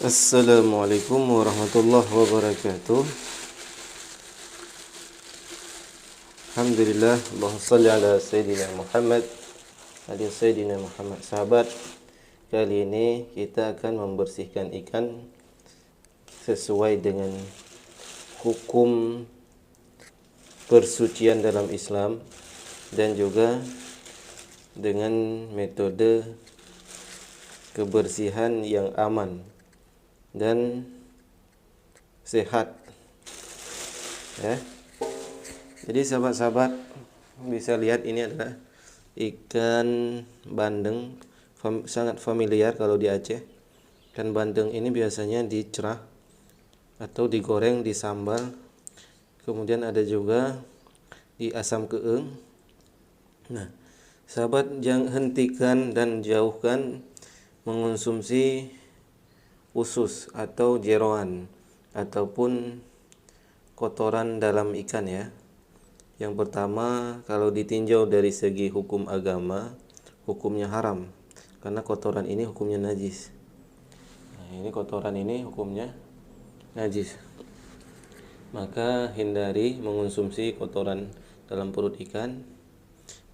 Assalamualaikum warahmatullahi wabarakatuh. Alhamdulillah, Allahumma shalli ala Sayyidina Muhammad. Hadis Sayyidina Muhammad. Sahabat, kali ini kita akan membersihkan ikan sesuai dengan hukum persucian dalam Islam dan juga dengan metode kebersihan yang aman dan sehat, ya. Jadi sahabat-sahabat bisa lihat ini adalah ikan bandeng, sangat familiar kalau di Aceh. Ikan bandeng ini biasanya dicerah atau digoreng di sambal, kemudian ada juga di asam keeng. Nah, sahabat, jangan hentikan dan jauhkan mengonsumsi usus atau jeroan ataupun kotoran dalam ikan, ya. Yang pertama, kalau ditinjau dari segi hukum agama, hukumnya haram karena kotoran ini hukumnya najis. Nah, ini kotoran ini hukumnya najis. Maka hindari mengonsumsi kotoran dalam perut ikan.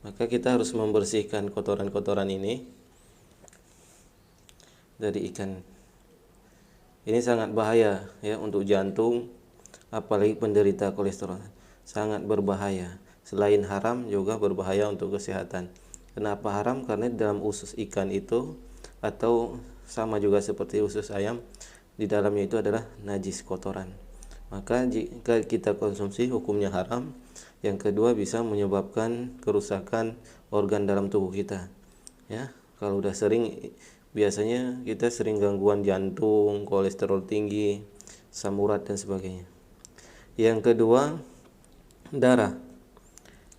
Maka kita harus membersihkan kotoran-kotoran ini dari ikan. Ini sangat bahaya, ya, untuk jantung, apalagi penderita kolesterol. Sangat berbahaya. Selain haram juga berbahaya untuk kesehatan. Kenapa haram? Karena dalam usus ikan itu, atau sama juga seperti usus ayam, di dalamnya itu adalah najis, kotoran. Maka jika kita konsumsi hukumnya haram. Yang kedua, bisa menyebabkan kerusakan organ dalam tubuh kita, ya. Kalau udah sering, biasanya kita sering gangguan jantung, kolesterol tinggi, asam urat dan sebagainya. Yang kedua, darah.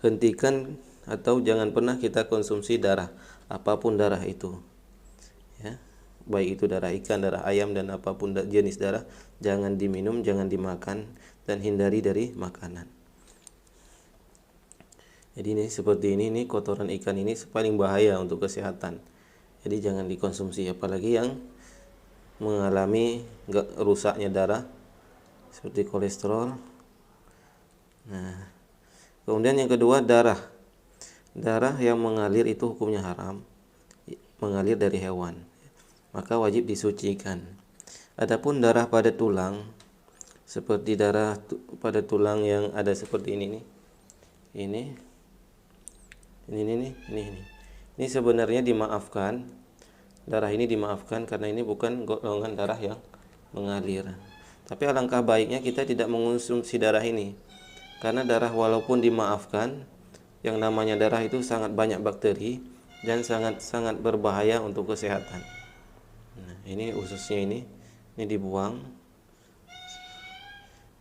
Hentikan atau jangan pernah kita konsumsi darah, apapun darah itu, ya. Baik itu darah ikan, darah ayam, dan apapun jenis darah, jangan diminum, jangan dimakan, dan hindari dari makanan. Jadi ini seperti ini kotoran ikan ini paling bahaya untuk kesehatan. Jadi jangan dikonsumsi, apalagi yang mengalami rusaknya darah seperti kolesterol. Nah, kemudian yang kedua, darah. Darah yang mengalir itu hukumnya haram, mengalir dari hewan, maka wajib disucikan. Adapun darah pada tulang, seperti darah pada tulang yang ada seperti ini nih. Ini sebenarnya dimaafkan. Darah ini dimaafkan karena ini bukan golongan darah yang mengalir. Tapi alangkah baiknya kita tidak mengonsumsi darah ini. Karena darah walaupun dimaafkan, yang namanya darah itu sangat banyak bakteri dan sangat berbahaya untuk kesehatan. Nah, ini ususnya ini dibuang.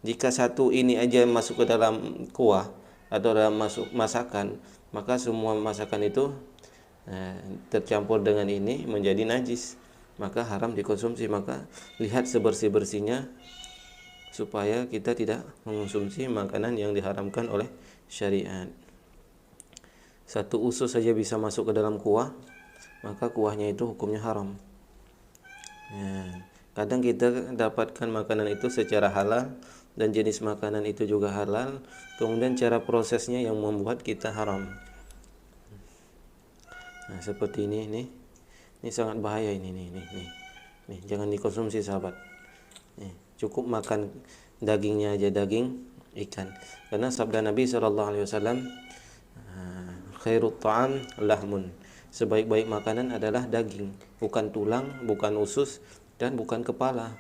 Jika satu ini aja masuk ke dalam kuah atau dalam masuk masakan, maka semua masakan itu tercampur dengan ini menjadi najis, maka haram dikonsumsi. Maka lihat sebersih-bersihnya supaya kita tidak mengonsumsi makanan yang diharamkan oleh syariat. Satu usus saja bisa masuk ke dalam kuah, maka kuahnya itu hukumnya haram. Kadang kita dapatkan makanan itu secara halal dan jenis makanan itu juga halal, kemudian cara prosesnya yang membuat kita haram. Nah, seperti ini sangat bahaya ini. Nih, jangan dikonsumsi, sahabat. Nih, cukup makan dagingnya aja, daging ikan. Karena sabda Nabi SAW, khairut ta'am lahmun. Sebaik-baik makanan adalah daging, bukan tulang, bukan usus, dan bukan kepala.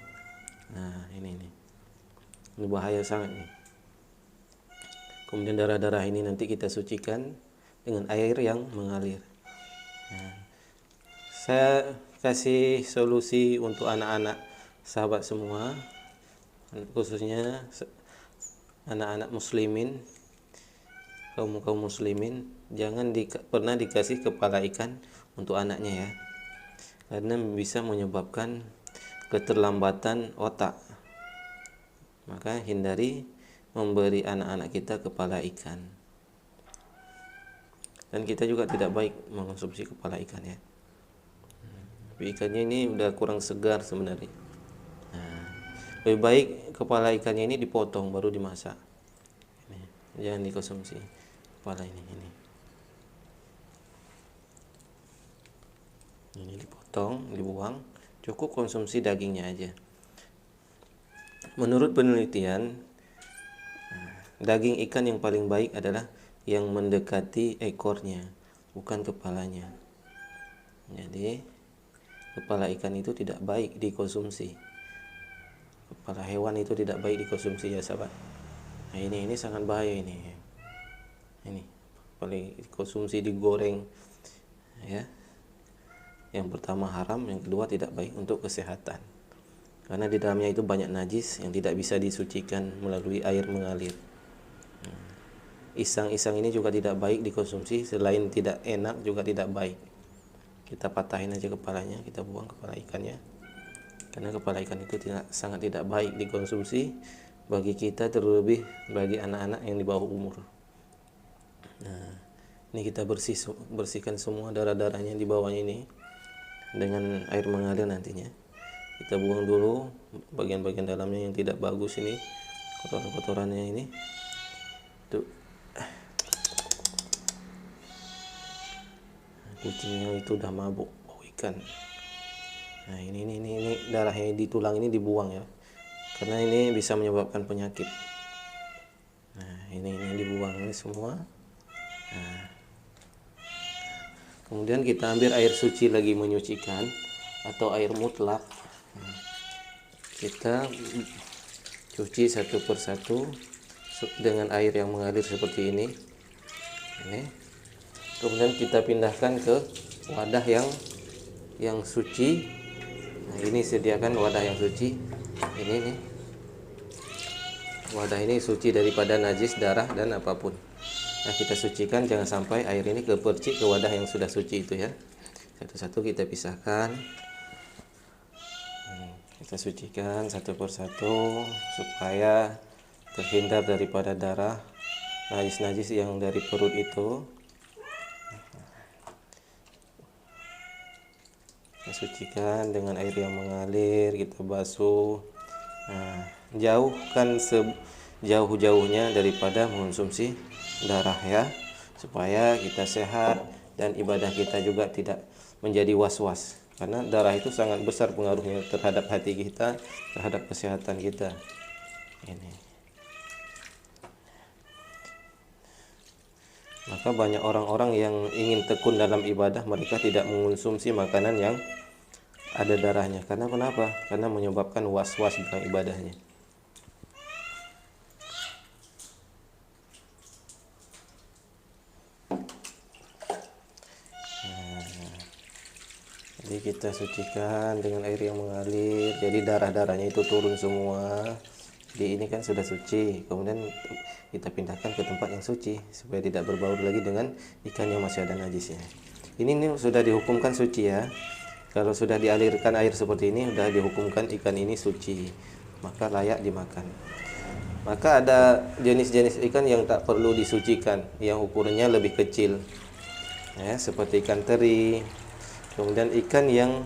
Nah, ini bahaya sangat nih. Kemudian darah-darah ini nanti kita sucikan dengan air yang mengalir. Nah, saya kasih solusi untuk anak-anak sahabat semua, khususnya anak-anak muslimin, kaum muslimin, jangan pernah dikasih kepala ikan untuk anaknya, ya, karena bisa menyebabkan keterlambatan otak. Maka hindari memberi anak-anak kita kepala ikan. Dan kita juga tidak baik mengonsumsi kepala ikan, ya. Tapi ikannya ini udah kurang segar sebenarnya. Lebih baik kepala ikannya ini dipotong baru dimasak. Ini, jangan dikonsumsi kepala ini. Ini dipotong, dibuang, cukup konsumsi dagingnya aja. Menurut penelitian, daging ikan yang paling baik adalah yang mendekati ekornya, bukan kepalanya. Jadi, kepala ikan itu tidak baik dikonsumsi. Kepala hewan itu tidak baik dikonsumsi ya sahabat. Nah, ini sangat bahaya ini. Ini paling dikonsumsi, digoreng ya. Yang pertama haram, yang kedua tidak baik untuk kesehatan. Karena di dalamnya itu banyak najis yang tidak bisa disucikan melalui air mengalir. Isang-isang ini juga tidak baik dikonsumsi, selain tidak enak juga tidak baik. Kita patahin aja kepalanya, kita buang kepala ikannya. Karena kepala ikan itu sangat tidak baik dikonsumsi bagi kita, terlebih bagi anak-anak yang di bawah umur. Nah, ini kita bersihkan semua darah-darahnya di bawahnya ini dengan air mengalir nantinya. Kita buang dulu bagian-bagian dalamnya yang tidak bagus ini, kotoran-kotorannya ini. Tuh. Kucingnya itu udah mabuk bau ikan. Nah, ini darahnya di tulang ini dibuang ya. Karena ini bisa menyebabkan penyakit. Nah, ini dibuang ini semua. Nah, kemudian kita ambil air suci lagi menyucikan atau air mutlak. Kita cuci satu persatu dengan air yang mengalir seperti ini. Kemudian kita pindahkan ke wadah yang suci. Nah, ini sediakan wadah yang suci. Ini nih. Wadah ini suci daripada najis, darah dan apapun. Nah, kita sucikan, jangan sampai air ini kepercik ke wadah yang sudah suci itu ya. Satu-satu kita pisahkan. Kita sucikan satu persatu supaya terhindar daripada darah, najis-najis yang dari perut itu. Kita sucikan dengan air yang mengalir, kita basuh. Nah, jauhkan sejauh-jauhnya daripada mengonsumsi darah ya, supaya kita sehat dan ibadah kita juga tidak menjadi was-was. Karena darah itu sangat besar pengaruhnya terhadap hati kita, terhadap kesehatan kita. Ini. Maka banyak orang-orang yang ingin tekun dalam ibadah, mereka tidak mengonsumsi makanan yang ada darahnya. Karena kenapa? Karena menyebabkan was-was dalam ibadahnya. Jadi kita sucikan dengan air yang mengalir, jadi darah-darahnya itu turun semua. Jadi ini kan sudah suci, kemudian kita pindahkan ke tempat yang suci supaya tidak berbaur lagi dengan ikan yang masih ada najisnya. Ini sudah dihukumkan suci ya. Kalau sudah dialirkan air seperti ini, sudah dihukumkan ikan ini suci, maka layak dimakan. Maka ada jenis-jenis ikan yang tak perlu disucikan, yang ukurannya lebih kecil, ya, seperti ikan teri. Kemudian ikan yang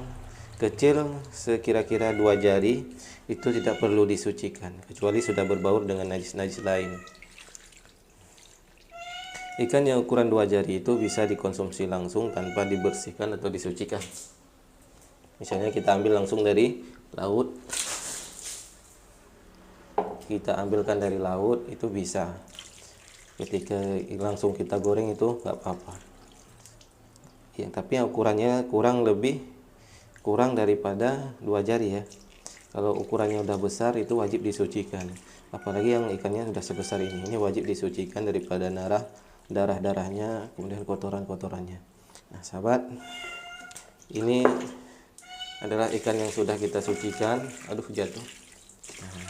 kecil sekira-kira 2 jari itu tidak perlu disucikan kecuali sudah berbaur dengan najis-najis lain. Ikan yang ukuran 2 jari itu bisa dikonsumsi langsung tanpa dibersihkan atau disucikan. Misalnya kita ambil langsung dari laut. Kita ambilkan dari laut itu bisa. Ketika langsung kita goreng itu nggak apa-apa. Ya, tapi yang ukurannya kurang daripada 2 jari ya. Kalau ukurannya udah besar itu wajib disucikan. Apalagi yang ikannya sudah sebesar ini wajib disucikan daripada darah-darahnya, kemudian kotoran-kotorannya. Nah, sahabat, ini adalah ikan yang sudah kita sucikan. Aduh, jatuh. Nah,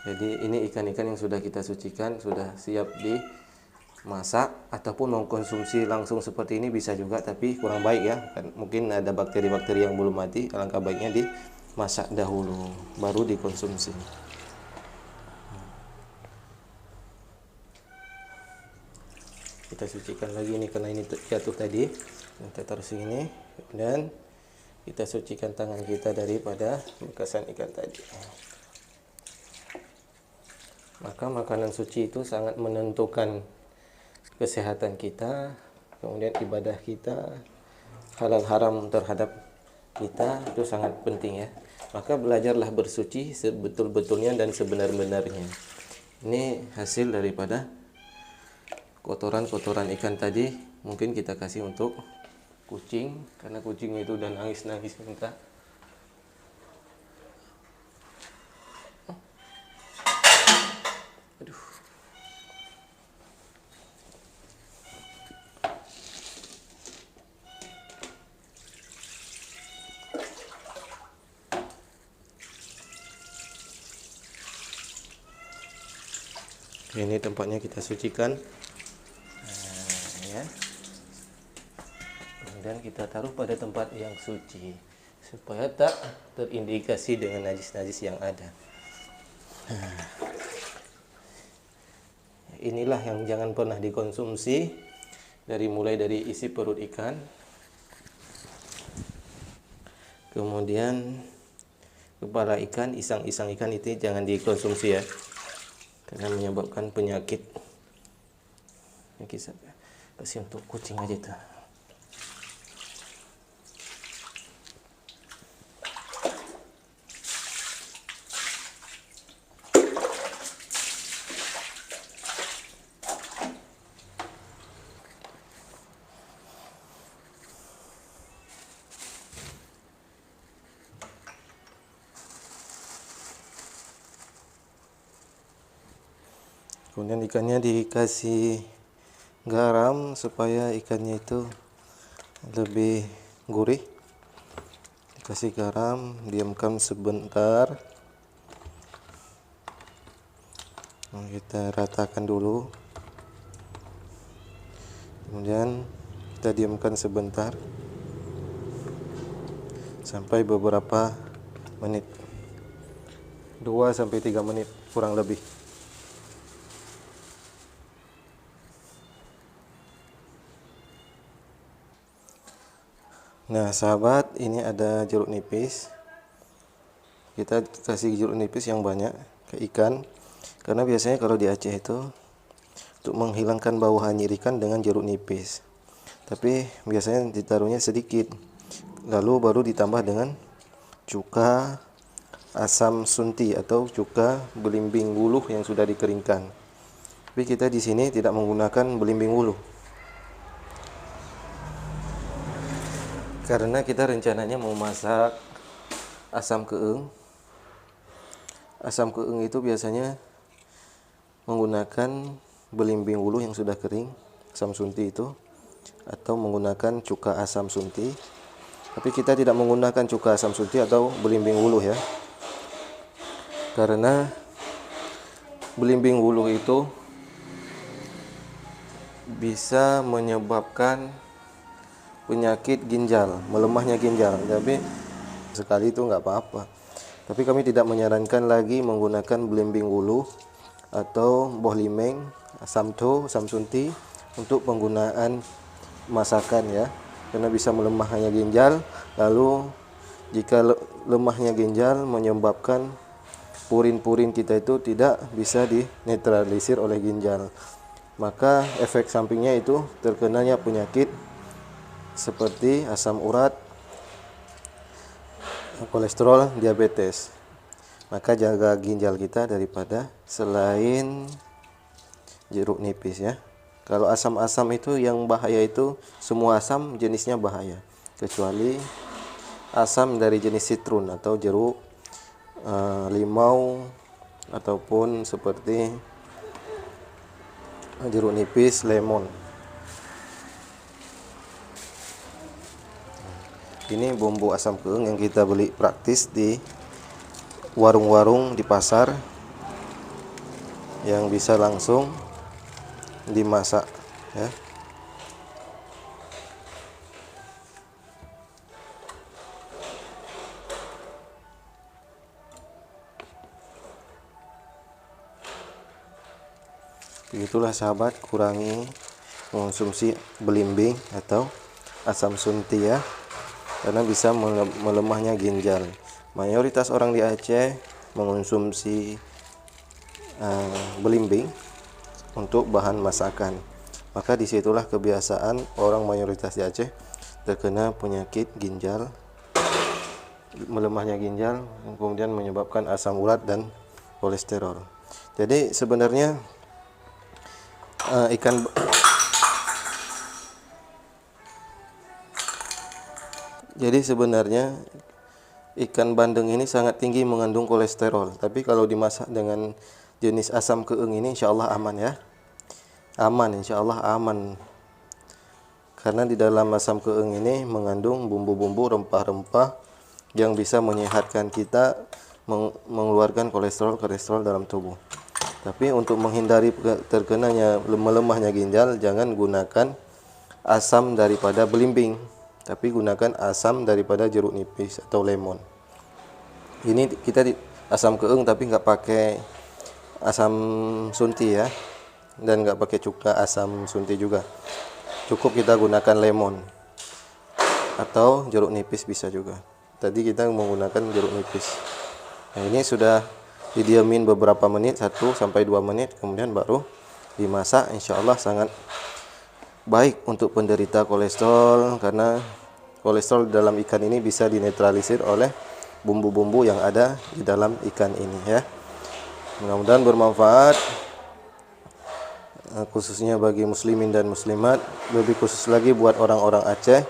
jadi ini ikan-ikan yang sudah kita sucikan, sudah siap dimasak ataupun mau konsumsi langsung seperti ini bisa juga, tapi kurang baik ya. Mungkin ada bakteri-bakteri yang belum mati, alangkah baiknya dimasak dahulu baru dikonsumsi. Kita sucikan lagi ini karena ini jatuh tadi. Kita taruh sini dan kita sucikan tangan kita daripada bekasan ikan tadi. Maka makanan suci itu sangat menentukan kesehatan kita, kemudian ibadah kita, halal haram terhadap kita itu sangat penting ya. Maka belajarlah bersuci sebetul-betulnya dan sebenar-benarnya. Ini hasil daripada kotoran-kotoran ikan tadi, mungkin kita kasih untuk kucing, karena kucing itu udah nangis-nangis minta. Aduh. Ini tempatnya kita sucikan. Nah, ya. Kemudian kita taruh pada tempat yang suci supaya tak terindikasi dengan najis-najis yang ada. Nah, inilah yang jangan pernah dikonsumsi, mulai dari isi perut ikan, kemudian kepala ikan, isang-isang ikan itu jangan dikonsumsi ya, karena menyebabkan penyakit. Kasih untuk kucing aja tuh. Kemudian ikannya dikasih garam supaya ikannya itu lebih gurih. Dikasih garam, diamkan sebentar. Kita ratakan dulu. Kemudian kita diamkan sebentar sampai beberapa menit. 2 sampai 3 menit kurang lebih. Nah sahabat, ini ada jeruk nipis. Kita kasih jeruk nipis yang banyak ke ikan, karena biasanya kalau di Aceh itu untuk menghilangkan bau hanyir ikan dengan jeruk nipis. Tapi biasanya ditaruhnya sedikit, lalu baru ditambah dengan cuka asam sunti atau cuka belimbing wuluh yang sudah dikeringkan. Tapi kita di sini tidak menggunakan belimbing wuluh, karena kita rencananya mau masak asam keeng. Asam keeng itu biasanya menggunakan belimbing wuluh yang sudah kering, asam sunti itu, atau menggunakan cuka asam sunti. Tapi kita tidak menggunakan cuka asam sunti atau belimbing wuluh ya, karena belimbing wuluh itu bisa menyebabkan penyakit ginjal, melemahnya ginjal. Tapi sekali itu nggak apa-apa. Tapi kami tidak menyarankan lagi menggunakan belimbing wuluh atau boh limeng, asam sunti untuk penggunaan masakan ya, karena bisa melemahnya ginjal. Lalu jika lemahnya ginjal menyebabkan purin-purin kita itu tidak bisa dinetralisir oleh ginjal, maka efek sampingnya itu terkenanya penyakit seperti asam urat, kolesterol, diabetes. Maka jaga ginjal kita daripada selain jeruk nipis ya. Kalau asam-asam itu yang bahaya itu semua asam jenisnya bahaya, kecuali asam dari jenis sitrun atau jeruk, limau, ataupun seperti jeruk nipis, lemon. Ini bumbu asam keeng yang kita beli praktis di warung-warung di pasar, yang bisa langsung dimasak ya. Begitulah sahabat, kurangi mengonsumsi belimbing atau asam sunti ya. karena bisa melemahnya ginjal. Mayoritas orang di Aceh mengonsumsi belimbing untuk bahan masakan. Maka disitulah kebiasaan orang mayoritas di Aceh terkena penyakit ginjal, melemahnya ginjal, kemudian menyebabkan asam urat dan kolesterol. Jadi sebenarnya ikan bandeng ini sangat tinggi mengandung kolesterol. Tapi kalau dimasak dengan jenis asam keeng ini insya Allah aman ya. Aman, insya Allah aman. Karena di dalam asam keeng ini mengandung bumbu-bumbu rempah-rempah yang bisa menyehatkan kita, mengeluarkan kolesterol dalam tubuh. Tapi untuk menghindari terkenanya melemahnya ginjal, jangan gunakan asam daripada belimbing, tapi gunakan asam daripada jeruk nipis atau lemon. Ini kita asam keeng tapi nggak pakai asam sunti ya, dan nggak pakai cuka asam sunti juga. Cukup kita gunakan lemon atau jeruk nipis bisa juga. Tadi kita menggunakan jeruk nipis. Nah, ini sudah didiamin beberapa menit, 1 sampai 2 menit, kemudian baru dimasak. Insya Allah sangat baik untuk penderita kolesterol, karena kolesterol dalam ikan ini bisa dinetralisir oleh bumbu-bumbu yang ada di dalam ikan ini ya. Mudah-mudahan bermanfaat, khususnya bagi muslimin dan muslimat, lebih khusus lagi buat orang-orang Aceh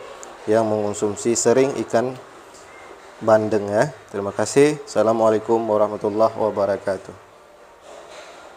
yang mengonsumsi sering ikan bandeng ya. Terima kasih. Assalamualaikum warahmatullahi wabarakatuh.